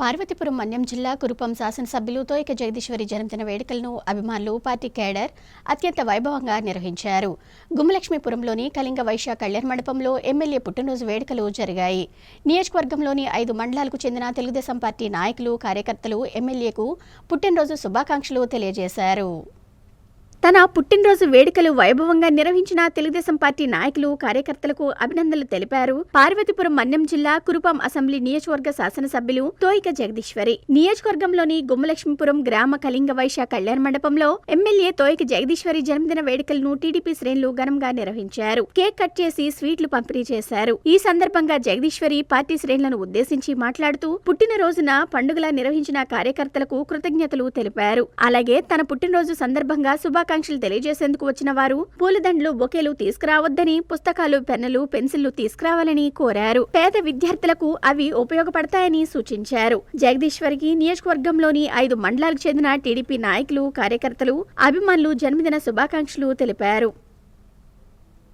పార్వతీపురం మన్యం జిల్లా కురుపం శాసనసభ్యులు తోయిక జగదీశ్వరి జన్మదిన వేడుకలను అభిమానులు పార్టీ కేడర్ అత్యంత వైభవంగా నిర్వహించారు. గుమ్మలక్ష్మీపురంలోని కళింగ వైశ్య కళ్యాణ మండపంలో ఎమ్మెల్యే పుట్టినరోజు వేడుకలు జరిగాయి. నియోజకవర్గంలోని 5 మండలాలకు చెందిన తెలుగుదేశం పార్టీ నాయకులు, కార్యకర్తలు ఎమ్మెల్యేకు పుట్టినరోజు శుభాకాంక్షలు తెలియజేశారు. తన పుట్టినరోజు వేడుకలు వైభవంగా నిర్వహించిన తెలుగుదేశం పార్టీ నాయకులు, కార్యకర్తలకు అభినందనలు తెలిపారు. పార్వతీపురం మన్యం జిల్లా కురుపం అసెంబ్లీ నియోజకవర్గ శాసనసభ్యులు తోయిక జగదీశ్వరి నియోజకవర్గంలోని గుమ్మలక్ష్మీపురం గ్రామ కళింగ వైశ్య కళ్యాణ మండపంలో ఎమ్మెల్యే తోయిక జగదీశ్వరి జన్మదిన వేడుకలను టీడీపీ శ్రేణులు ఘనంగా నిర్వహించారు. కేక్ కట్ చేసి స్వీట్లు పంపిణీ చేశారు. ఈ సందర్భంగా జగదీశ్వరి పార్టీ శ్రేణులను ఉద్దేశించి మాట్లాడుతూ పుట్టినరోజున పండుగలా నిర్వహించిన కార్యకర్తలకు కృతజ్ఞతలు తెలిపారు. అలాగే తన పుట్టినరోజు సందర్భంగా శుభాకాంక్షలు తెలియజేసేందుకు వచ్చిన వారు పూలదండలు, బొకేలు తీసుకురావద్దని, పుస్తకాలు, పెన్నులు, పెన్సిళ్లు తీసుకురావాలని కోరారు. పేద విద్యార్థులకు అవి ఉపయోగపడతాయని సూచించారు. జగదీశ్వరికి నియోజకవర్గంలోని 5 మండలాలకు చెందిన టీడీపీ నాయకులు, కార్యకర్తలు, అభిమానులు జన్మదిన శుభాకాంక్షలు తెలిపారు.